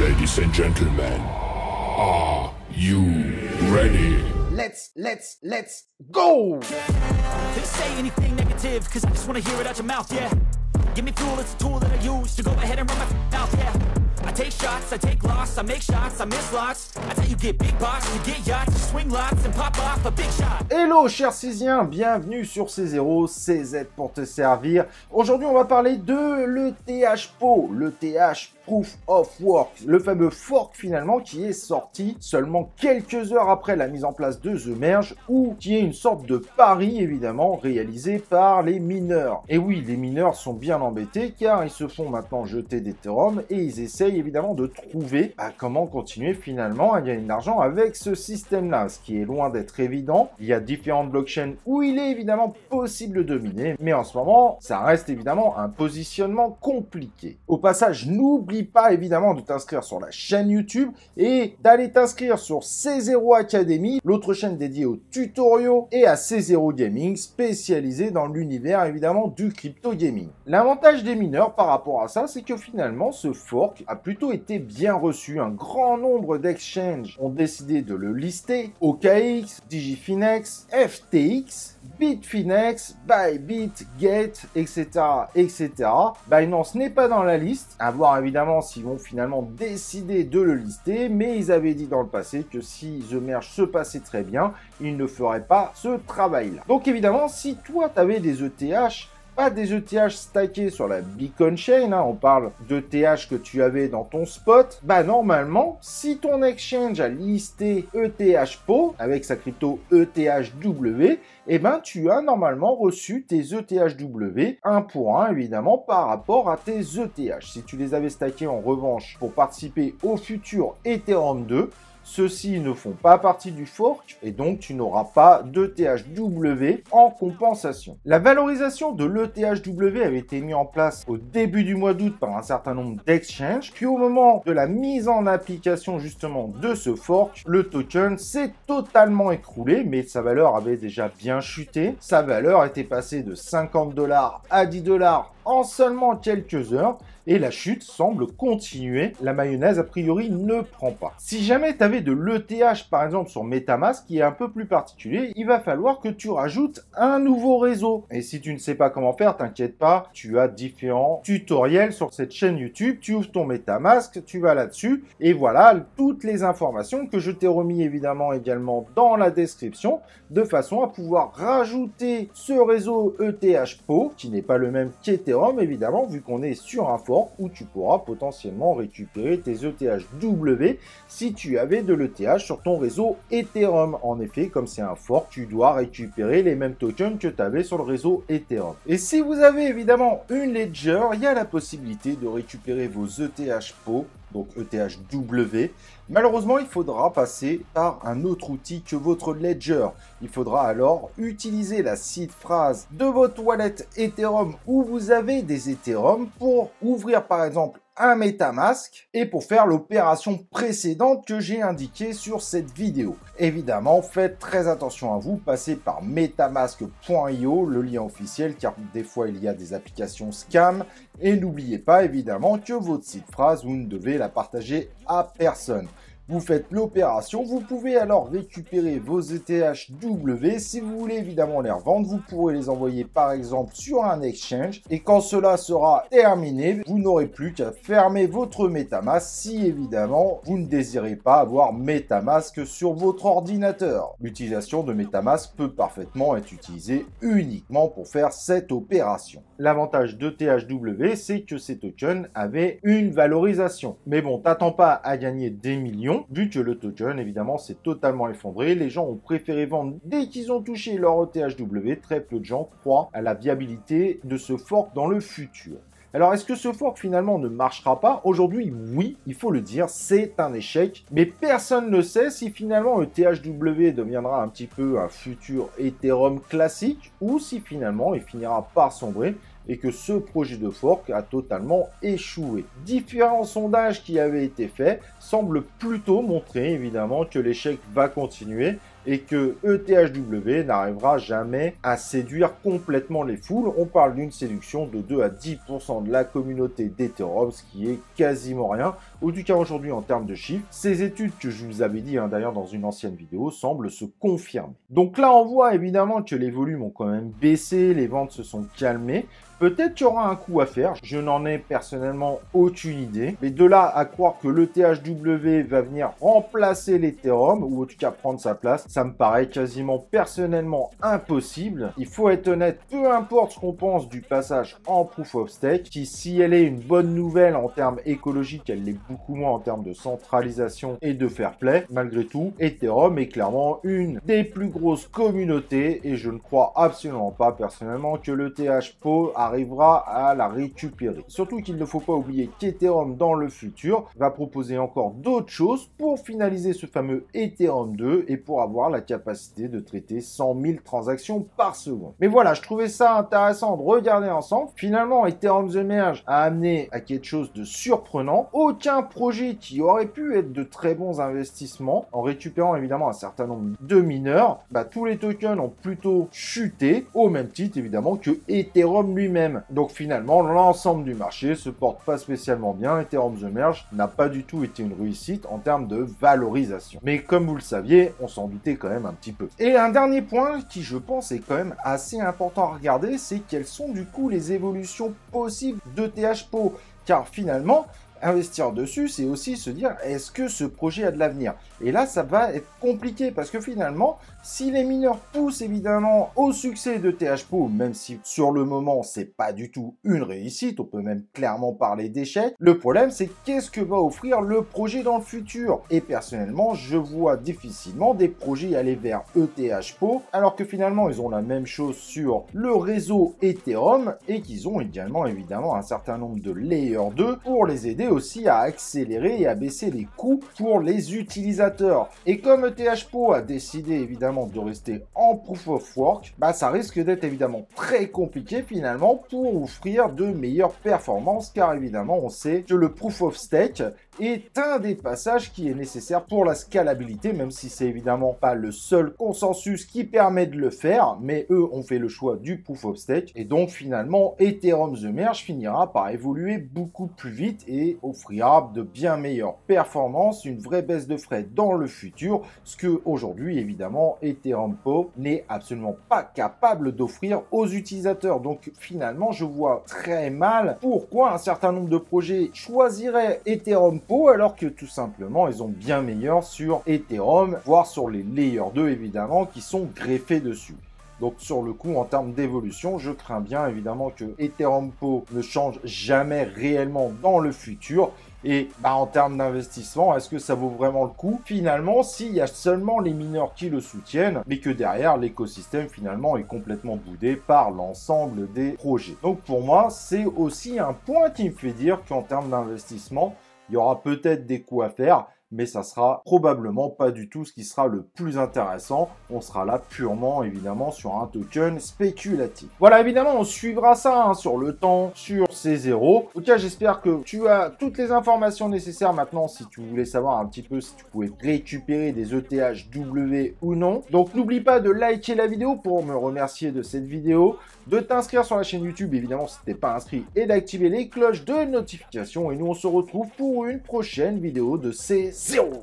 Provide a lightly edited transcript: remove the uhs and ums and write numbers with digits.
Ladies and gentlemen, are you ready? Let's go! They say anything negative, cause I just wanna hear it out your mouth, yeah. Give me fuel, it's a tool that I use to go ahead and run my mouth, yeah. I take shots, I take loss, I make shots, I miss lots. That's how you get big box, you get yachts, you swing lots and pop off a big shot. Hello chers Césiens, bienvenue sur C0, CZ pour te servir. Aujourd'hui on va parler de l'ETH PO, l'ETH Proof of Work, le fameux fork finalement qui est sorti seulement quelques heures après la mise en place de The Merge, ou qui est une sorte de pari évidemment réalisé par les mineurs. Et oui, les mineurs sont bien embêtés car ils se font maintenant jeter d'Ethereum et ils essayent évidemment de trouver comment continuer finalement à gagner de l'argent avec ce système-là, ce qui est loin d'être évident. Il y a différentes blockchains où il est évidemment possible de miner, mais en ce moment, ça reste évidemment un positionnement compliqué. Au passage, n'oublie pas évidemment de t'inscrire sur la chaîne YouTube et d'aller t'inscrire sur C0 Academy, l'autre chaîne dédiée aux tutoriaux, et à C0 Gaming, spécialisée dans l'univers évidemment du crypto gaming. L'avantage des mineurs par rapport à ça, c'est que finalement ce fork a plutôt été bien reçu. Un grand nombre d'exchanges ont décidé de le lister. OKX, Digifinex, FTX, Bitfinex, Bybit, Gate, etc., etc. Binance n'est pas dans la liste. À voir évidemment s'ils vont finalement décider de le lister, mais ils avaient dit dans le passé que si The Merge se passait très bien, ils ne feraient pas ce travail-là. Donc évidemment, si toi tu avais des ETH, pas des ETH stackés sur la Beacon Chain, on parle d'ETH que tu avais dans ton spot, normalement, si ton exchange a listé ETH PO avec sa crypto ETHW, tu as normalement reçu tes ETHW 1 pour 1 évidemment par rapport à tes ETH. Si tu les avais stackés en revanche pour participer au futur Ethereum 2, ceux-ci ne font pas partie du fork et donc tu n'auras pas d'ETHW en compensation. La valorisation de l'ETHW avait été mise en place au début du mois d'août par un certain nombre d'exchanges, puis au moment de la mise en application justement de ce fork, le token s'est totalement écroulé, mais sa valeur avait déjà bien chuté. Sa valeur était passée de 50 $ à 10 $ en seulement quelques heures et la chute semble continuer. La mayonnaise a priori ne prend pas. Si jamais tu avais de l'ETH par exemple sur MetaMask qui est un peu plus particulier, il va falloir que tu rajoutes un nouveau réseau. Et si tu ne sais pas comment faire, t'inquiète pas, tu as différents tutoriels sur cette chaîne YouTube. Tu ouvres ton MetaMask, tu vas là-dessus et voilà toutes les informations que je t'ai remis évidemment également dans la description de façon à pouvoir rajouter ce réseau ETH PO qui n'est pas le même qu'Ethereum évidemment vu qu'on est sur un fork où tu pourras potentiellement récupérer tes ETHW si tu avais de l'ETH sur ton réseau Ethereum. En effet, comme c'est un fork, tu dois récupérer les mêmes tokens que tu avais sur le réseau Ethereum. Et si vous avez évidemment une Ledger, il y a la possibilité de récupérer vos ETH PO, donc ETHW. Malheureusement, il faudra passer par un autre outil que votre Ledger. Il faudra alors utiliser la seed phrase de votre wallet Ethereum où vous avez des Ethereum pour ouvrir par exemple un MetaMask et pour faire l'opération précédente que j'ai indiquée sur cette vidéo. Évidemment, faites très attention à vous, passez par metamask.io, le lien officiel, car des fois il y a des applications scam. Et n'oubliez pas évidemment que votre seed phrase, vous ne devez la partager à personne. Vous faites l'opération, vous pouvez alors récupérer vos ETHW. Si vous voulez évidemment les revendre, vous pourrez les envoyer par exemple sur un exchange. Et quand cela sera terminé, vous n'aurez plus qu'à fermer votre MetaMask si évidemment vous ne désirez pas avoir MetaMask sur votre ordinateur. L'utilisation de MetaMask peut parfaitement être utilisée uniquement pour faire cette opération. L'avantage de THW, c'est que ces tokens avaient une valorisation. Mais bon, t'attends pas à gagner des millions, vu que le token, évidemment, s'est totalement effondré. Les gens ont préféré vendre dès qu'ils ont touché leur ETHW. Très peu de gens croient à la viabilité de ce fork dans le futur. Alors, est-ce que ce fork finalement ne marchera pas? Aujourd'hui, oui, il faut le dire, c'est un échec. Mais personne ne sait si finalement le THW deviendra un petit peu un futur Ethereum classique ou si finalement il finira par sombrer et que ce projet de fork a totalement échoué. Différents sondages qui avaient été faits semblent plutôt montrer évidemment que l'échec va continuer et que ETHW n'arrivera jamais à séduire complètement les foules. On parle d'une séduction de 2 à 10% de la communauté d'Ethereum, ce qui est quasiment rien. en tout cas aujourd'hui en termes de chiffres. Ces études que je vous avais dit d'ailleurs dans une ancienne vidéo semblent se confirmer. Donc là on voit évidemment que les volumes ont quand même baissé, les ventes se sont calmées. Peut-être qu'il y aura un coup à faire, je n'en ai personnellement aucune idée. Mais de là à croire que le THW va venir remplacer l'Ethereum, ou en tout cas prendre sa place, ça me paraît quasiment personnellement impossible. Il faut être honnête, peu importe ce qu'on pense du passage en Proof of Stake, qui si elle est une bonne nouvelle en termes écologiques, elle l'est beaucoup moins en termes de centralisation et de fair play. Malgré tout, Ethereum est clairement une des plus grosses communautés et je ne crois absolument pas personnellement que le THPO arrivera à la récupérer. Surtout qu'il ne faut pas oublier qu'Ethereum dans le futur va proposer encore d'autres choses pour finaliser ce fameux Ethereum 2 et pour avoir la capacité de traiter 100 000 transactions par seconde. Mais voilà, je trouvais ça intéressant de regarder ensemble. Finalement, Ethereum The Merge a amené à quelque chose de surprenant. Aucun projet qui aurait pu être de très bons investissements en récupérant évidemment un certain nombre de mineurs, tous les tokens ont plutôt chuté au même titre évidemment que Ethereum lui-même. Donc finalement, l'ensemble du marché se porte pas spécialement bien. Ethereum The Merge n'a pas du tout été une réussite en termes de valorisation. Mais comme vous le saviez, on s'en doutait quand même un petit peu. Et un dernier point qui, je pense, est quand même assez important à regarder, c'est quelles sont du coup les évolutions possibles de THPO. Car finalement, investir dessus, c'est aussi se dire, est-ce que ce projet a de l'avenir? Et là, ça va être compliqué parce que finalement, si les mineurs poussent évidemment au succès de THPO, même si sur le moment, c'est pas du tout une réussite, on peut même clairement parler d'échec, le problème, c'est qu'est-ce que va offrir le projet dans le futur? Et personnellement, je vois difficilement des projets aller vers ETHPO, alors que finalement, ils ont la même chose sur le réseau Ethereum et qu'ils ont également évidemment un certain nombre de Layer 2 pour les aider aussi à accélérer et à baisser les coûts pour les utilisateurs. Et comme ETHPO a décidé évidemment de rester en Proof of Work, ça risque d'être évidemment très compliqué finalement pour offrir de meilleures performances, car évidemment on sait que le Proof of Stake est un des passages qui est nécessaire pour la scalabilité, même si c'est évidemment pas le seul consensus qui permet de le faire, mais eux ont fait le choix du Proof of Stake, et donc finalement Ethereum The Merge finira par évoluer beaucoup plus vite et offrira de bien meilleures performances, une vraie baisse de frais dans le futur, ce que aujourd'hui évidemment Ethereum PO n'est absolument pas capable d'offrir aux utilisateurs. Donc finalement je vois très mal pourquoi un certain nombre de projets choisiraient Ethereum PO alors que tout simplement ils ont bien meilleur sur Ethereum, voire sur les Layer 2 évidemment qui sont greffés dessus. Donc sur le coup, en termes d'évolution, je crains bien évidemment que Ethereum PO ne change jamais réellement dans le futur. Et en termes d'investissement, est-ce que ça vaut vraiment le coup? Finalement, s'il y a seulement les mineurs qui le soutiennent, mais que derrière, l'écosystème finalement est complètement boudé par l'ensemble des projets. Donc pour moi, c'est aussi un point qui me fait dire qu'en termes d'investissement, il y aura peut-être des coups à faire, mais ça sera probablement pas du tout ce qui sera le plus intéressant. On sera là purement, évidemment, sur un token spéculatif. Voilà, évidemment, on suivra ça sur le temps, sur C0. En tout cas, j'espère que tu as toutes les informations nécessaires maintenant si tu voulais savoir un petit peu si tu pouvais récupérer des ETHW ou non. Donc, n'oublie pas de liker la vidéo pour me remercier de cette vidéo, de t'inscrire sur la chaîne YouTube, évidemment, si tu n'es pas inscrit, et d'activer les cloches de notification. Et nous, on se retrouve pour une prochaine vidéo de C0.